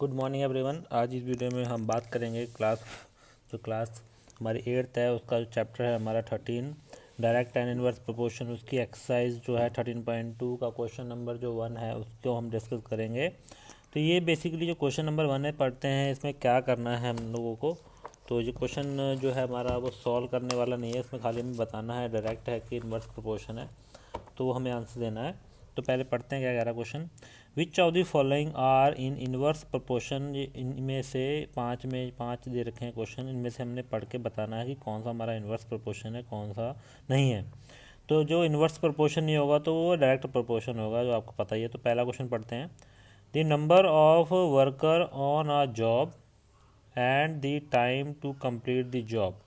Good morning everyone. आज इस video में हम बात करेंगे क्लास हमारी 8th है, उसका जो चैप्टर है हमारा 13 डायरेक्ट एंड इनवर्स प्रोपोर्शन, उसकी एक्सरसाइज जो है 13.2 का क्वेश्चन नंबर जो 1 है उसको हम डिस्कस करेंगे। तो ये बेसिकली जो क्वेश्चन नंबर 1 है पढ़ते हैं, इसमें क्या करना है हम लोगों को। तो ये क्वेश्चन जो है हमारा वो सॉल्व करने वाला नहीं है, इसमें खाली हमें बताना है डायरेक्ट है कि इनवर्स प्रोपोर्शन है, तो वो हमें आंसर देना है। तो पहले पढ़ते हैं क्या कह रहा है question. Which of the following are in inverse proportion, इनमें से पाँच दे रखे हैं क्वेश्चन, इनमें से हमने पढ़ के बताना है कि कौन सा हमारा इनवर्स प्रोपोर्शन है, कौन सा नहीं है। तो जो इनवर्स प्रोपोर्शन नहीं होगा तो वो डायरेक्ट प्रोपोर्शन होगा, जो आपको पता ही है। तो पहला क्वेश्चन पढ़ते हैं। The number of worker on a job and the time to complete the job.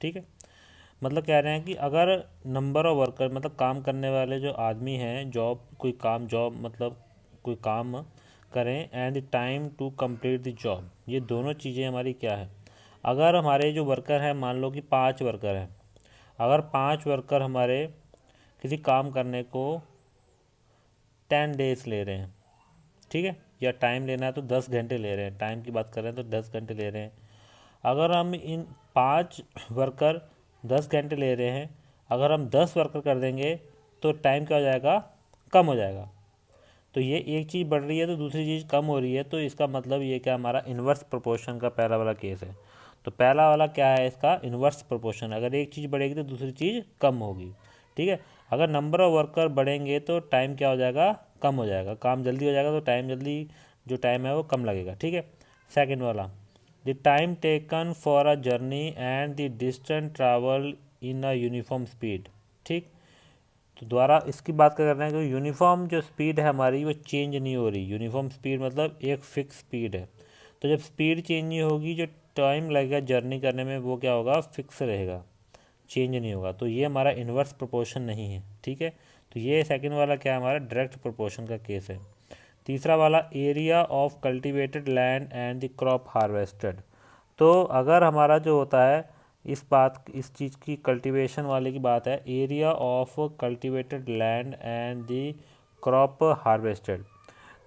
ठीक है, मतलब कह रहे हैं कि अगर नंबर ऑफ वर्कर मतलब काम करने वाले जो आदमी हैं, जॉब मतलब कोई काम करें, and the time to complete the job, ये दोनों चीज़ें हमारी क्या है। अगर हमारे जो वर्कर हैं, मान लो कि 5 वर्कर हैं, अगर 5 वर्कर हमारे किसी काम करने को 10 डेज ले रहे हैं, ठीक है, या टाइम लेना है तो 10 घंटे ले रहे हैं, टाइम की बात कर रहे हैं तो 10 घंटे ले रहे हैं। अगर हम इन 5 वर्कर 10 घंटे ले रहे हैं, अगर हम 10 वर्कर कर देंगे तो टाइम क्या हो जाएगा, कम हो जाएगा। तो ये एक चीज़ बढ़ रही है तो दूसरी चीज़ कम हो रही है, तो इसका मतलब ये क्या हमारा इन्वर्स प्रोपोर्शन का पहला वाला केस है। तो पहला वाला क्या है इसका, इन्वर्स प्रोपोर्शन। अगर एक चीज़ बढ़ेगी तो दूसरी चीज़ कम होगी। ठीक है, अगर नंबर ऑफ वर्कर बढ़ेंगे तो टाइम क्या हो जाएगा, कम हो जाएगा, काम जल्दी हो जाएगा, तो जो टाइम है वो कम लगेगा। ठीक है, सेकेंड वाला, the time taken for a journey and the distance travel in a uniform speed. ठीक, तो दोबारा इसकी बात कर रहे हैं कि यूनिफॉर्म जो स्पीड है हमारी वो चेंज नहीं हो रही। यूनिफॉर्म स्पीड मतलब एक फिक्स स्पीड है, तो जब स्पीड चेंज नहीं होगी, जो टाइम लगेगा जर्नी करने में वो क्या होगा, फिक्स रहेगा, चेंज नहीं होगा। तो ये हमारा इन्वर्स प्रोपोर्शन नहीं है। ठीक है, तो ये सेकंड वाला क्या है, हमारा डायरेक्ट प्रोपोर्शन का केस है। तीसरा वाला, area of cultivated land and the crop harvested. तो अगर हमारा जो होता है, इस चीज़ की कल्टीवेशन वाले की बात है, area of cultivated land and the crop harvested.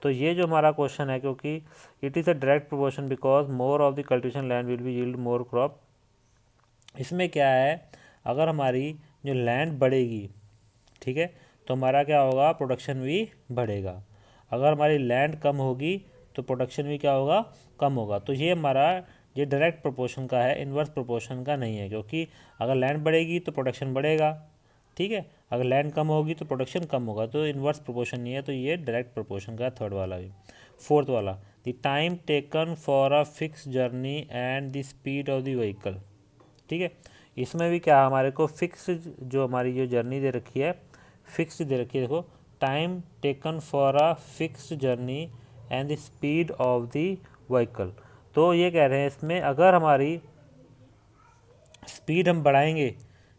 तो ये जो हमारा क्वेश्चन है, क्योंकि it is a direct proportion because more of the cultivation land will be yield more crop. इसमें क्या है, अगर हमारी जो लैंड बढ़ेगी, ठीक है, तो हमारा क्या होगा, प्रोडक्शन भी बढ़ेगा। अगर हमारी लैंड कम होगी तो प्रोडक्शन भी क्या होगा, कम होगा। तो ये डायरेक्ट प्रोपोर्शन का है, इन्वर्स प्रोपोर्शन का नहीं है, क्योंकि अगर लैंड बढ़ेगी तो प्रोडक्शन बढ़ेगा। ठीक है, अगर लैंड कम होगी तो प्रोडक्शन कम होगा, तो इन्वर्स प्रोपोर्शन नहीं है। तो ये डायरेक्ट प्रोपोर्शन का थर्ड वाला भी। फोर्थ वाला, the time taken for a fix journey and the speed of the vehicle. ठीक है, इसमें भी क्या हमारे को फिक्स, जो हमारी जो जर्नी दे रखी है, फिक्स दे रखी है, देखो, time taken for a fix journey and the speed of the vehicle. तो ये कह रहे हैं इसमें अगर हमारी स्पीड हम बढ़ाएंगे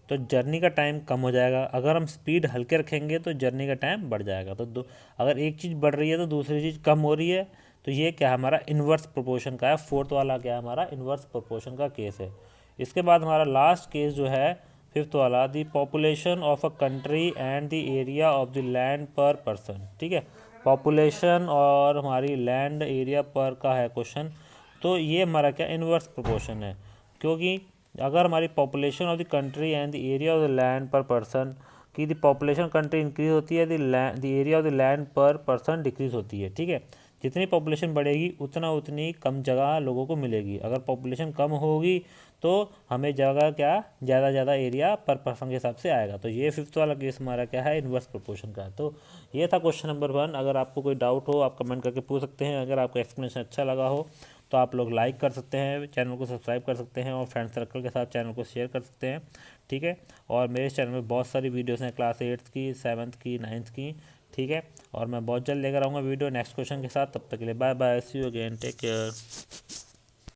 तो जर्नी का टाइम कम हो जाएगा, अगर हम स्पीड हल्के रखेंगे तो जर्नी का टाइम बढ़ जाएगा। तो अगर एक चीज़ बढ़ रही है तो दूसरी चीज़ कम हो रही है, तो ये क्या हमारा इन्वर्स प्रोपोर्शन का है। फोर्थ वाला क्या है, हमारा इन्वर्स प्रोपोर्शन का केस है। इसके बाद हमारा लास्ट केस जो है, फिफ्थ वाला, the population of a country and the area of the land पर पर्सन। ठीक है, पॉपुलेशन और हमारी लैंड एरिया पर का है क्वेश्चन। तो ये हमारा क्या इन्वर्स प्रोपोर्शन है, क्योंकि अगर हमारी population of the country and the area of the land पर पर्सन की, द पॉपुलेशन कंट्री इंक्रीज होती है, the area of the land पर पर्सन डिक्रीज होती है। ठीक है, जितनी पॉपुलेशन बढ़ेगी उतनी कम जगह लोगों को मिलेगी। अगर पॉपुलेशन कम होगी तो हमें जगह क्या, ज़्यादा एरिया पर पर्सन के हिसाब से आएगा। तो ये फिफ्थ वाला केस हमारा क्या है, इन्वर्स प्रोपोर्शन का है। तो ये था क्वेश्चन नंबर 1। अगर आपको कोई डाउट हो आप कमेंट करके पूछ सकते हैं। अगर आपको एक्सप्लेनेशन अच्छा लगा हो तो आप लोग लाइक कर सकते हैं, चैनल को सब्सक्राइब कर सकते हैं, और फ्रेंड सर्कल के साथ चैनल को शेयर कर सकते हैं। ठीक है, और मेरे चैनल में बहुत सारी वीडियोस हैं, क्लास 8th की, 7th की, 9th की। ठीक है, और मैं बहुत जल्द लेकर आऊँगा वीडियो नेक्स्ट क्वेश्चन के साथ। तब तक के लिए bye bye, see you again, take care.